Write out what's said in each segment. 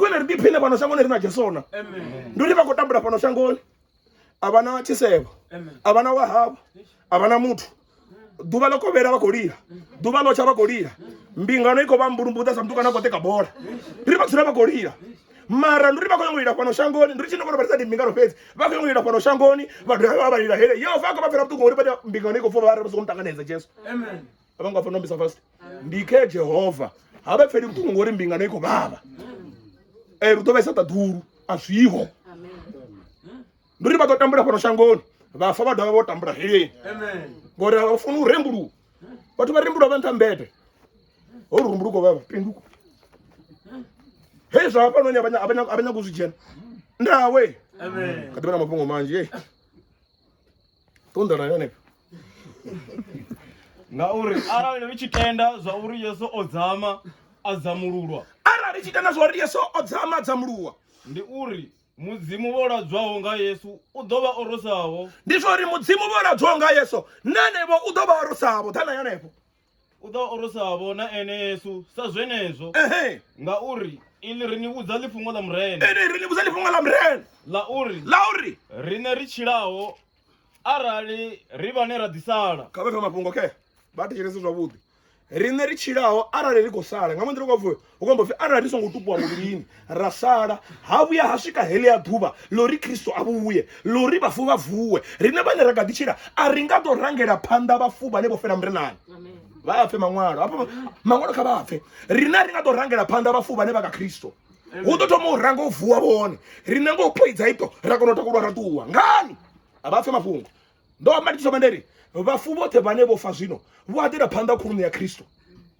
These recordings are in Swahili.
kwele ri diphine pano shangoni rina Jesona. Amen. Nduri va kotambula pano shangoni. Abana Chisebo. Amen. Abana Wahab. Abana Mutu. Duva lo kovera va kolira. Duva lo chava kolira. Mbingano iko va mburumbuta samtuka na koteka bora. Nduri va tsira va kolira. Mara nduri va kongwira pano shangoni. Nduri chino kona di mbingano pezi. Va kongwira pano shangoni. Va driva va lira hele. Yo va ko va fera mtu ngori pa mbingano iko fo va ra so mtakaneza Jesu. Amen. Abanga fona mbisa fast. Ndike Jehova. Habe feri mtu ngori mbingano iko baba. Ruto va sata duru. Aswiho. Amen. Nduri va kotambula pano shangoni. Va fa va dava vo tambula hele. Amen. Ngora ufuna urembulu. Bathu barembulu abantambete. Orumbuko baba pinduko. Heza hapa nonya abanya kuzijena. Ndawe. Amen. Kadibana mapungo manje. Tunda rayone. Ngauri ara nechitenda zvauri Yesu odzama adzamururwa. Ara nechitenda zvauri Yesu odzama adzamururwa. Ndi uri mudzimu voradzwawo nga Yesu udova orosawo. Ndizvori mudzimu voradzwawo nga Yesu nanevo udova orosawo tana yanepo. Udova orosawo na ene Yesu sazvenezo. Ngauri ili riniudza lifungo la mrene. Riniudza lifungo la mrene. Lauri rine richilawo arali rivane radisala. Kabefa mapungo ke bati chireso zvavudi. Rine richilawo arali rigosala ngamandiri kwavuyo ukambofi arali risongotupwa muviri rasala havuya hasvika hele ya dhuva lori Kristo avuye lori vafu vavuwe rine vane rakadichira aringatorangera phanda vafu vane vofera mrenani. Amen. Vafe mangwalo apa mangwalo kavafe rina ringatorangera phanda vafu vane vaka Kristo. Utotomo urango uvuwa vone rine ngopoidza ito rakonota kulwa ratuwa ngani avafe mafungo ndo amatiso manderi vafu vote vane vofa zvino voatera phanda khurunu ya Kristo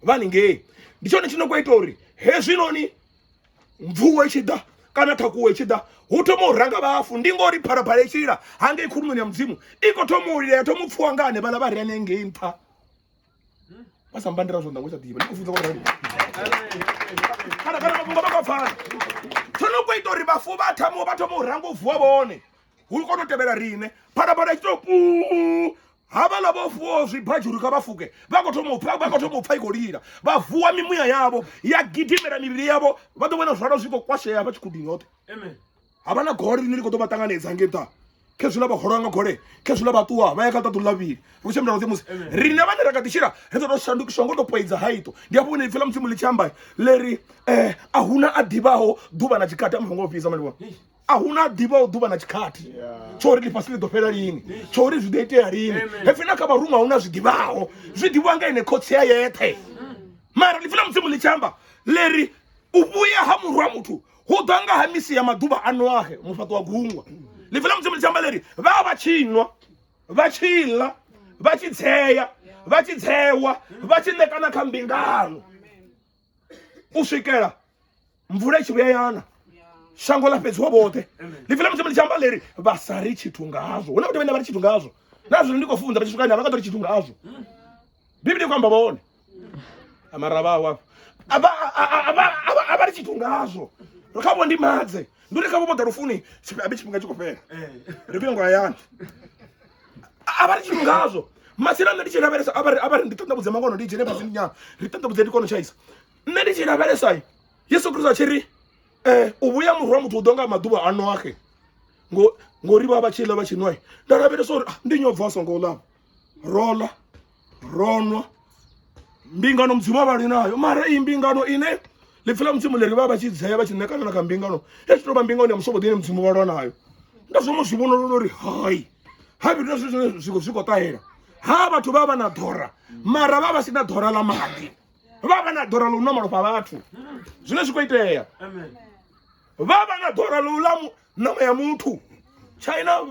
vaningei ndichone chinokuitori hezvinoni mvuwe ichida kana takuwe ichida utomo uranga vafu ndingori pharapara ichira hange ikhurunu ya mudzimu ikotomurira tomupfuwa ngane vana vari anenge impa basambandira zvonda ngocha diba ndikufunza kwa rani kana makunga bakafana chinokuitori vafu vatamo vatomo urango uvuwa vone ukonotevera rine pharapara ichitopu hava lavofuwo zvibhajuruka vafuke vakotomupfa ikolira vavuwa mimuya yavo yagidimira miviri yavo vatowena zvaro zvikokwasheya pachikudini yote. Amen. Havana gori riniri kotovatanganedza ngeta kezvula vahoranga gore kezvula vatuwa vayakatatu laviri kuchemera muzimusi rine vane rakatishira hetotoshangotopoidza haito ndiyapone ifila muzimu lichamba leri ahuna adivaho dhuva na chikati amvongopisa maliwa ahuna diva dhuva na chikati chori lipasile dopera rini chori zvideite rini hefina kava rumwa ahuna zvidivaho zvidiwa ngaine kotsi yayete mara lifila muzimu lichamba leri ubuya hamurwa mutu hudanga hamisi ya madhuva anwahe mufato wa gungwa lifila muzimu lichamba leri vachinwa vachila vachitseya vachitsewa vachinekana kambingano usvikela mvura ichivuya yana shango lapedzwa bote lifila muzimu lichamba leri vasari chitungazo una kuti vene vari chitungazo nazvo ndikofunza vachisvikana vakatori chitungazo biblia kwamba vaone amaravawa avari chitungazo rakavo ndi madze nduri kavo boda rufuni abe chipinga chikopera ripengo ayani avari chitungazo masira ndichiraveresa avari nditandabudze mangono ndijene pasi nya ritandabudze ndikono chaisa ndichiraveresa Yesu Kristo achiri ubuya murwa mutu udonga maduba ano ake ngori baba chila bachinwai ndaravere so ndinyobva songo la rola ronwa mbingano mdzima bali nayo mara imbingano ine lifila mdzimu leri baba chidzaya bachinekana na mbingano esitoba mbingano ya msobo dine mdzimu bali nayo ndazvomo zvibono lori hai habi ndazvo zviko tahera ha bathu baba na dhora mara baba sina dhora la mati baba na dhora lo nomalo pa bathu zvine zvikoiteya. Amen. Baba na dhora lo lamu nama ya muthu China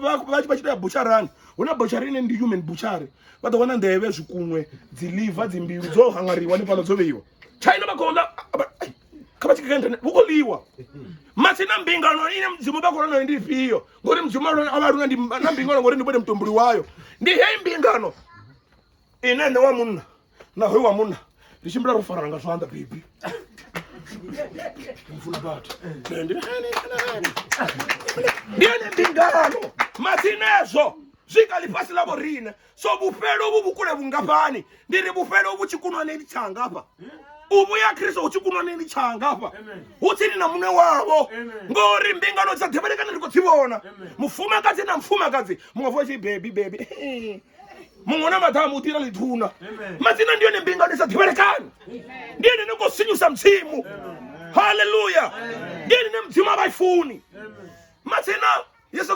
vachita bucharani una bucharini ndi human butchery vatona ndeve zvikumwe dziliva dzimbiru dzo hangariwa ne pano dzoveiwa China vakonda kabachikenda vukoliwa masina mbingano ine mdzimu vakorana ndi fiyo ngori mdzimu avarunga ndi na mbingano ngori ndi bode mtombuli wayo ndi hei mbingano ine ne wa munna na hoi wa munna ndichimbira rufaranga zvanda baby mfuna batu ndiye mbingano matinezo zvikalipasi lavo rine so bufelo ubu bukule bungapani ndiri bufelo ubu chikunwa neli changa apa ubuya Kristo uchikunwa nini changa hapa uthini na mune wabo ngori mbingano tsadheberekana ndiko tsibona mufumakazi na mfumakazi mungavua chi baby mungona madhamu utira lithuna matsina ndiyo nembingano tsadheberekana ndiye nenengosinyusa mtsimu haleluya ndiye nemtsimu abayifuni matsina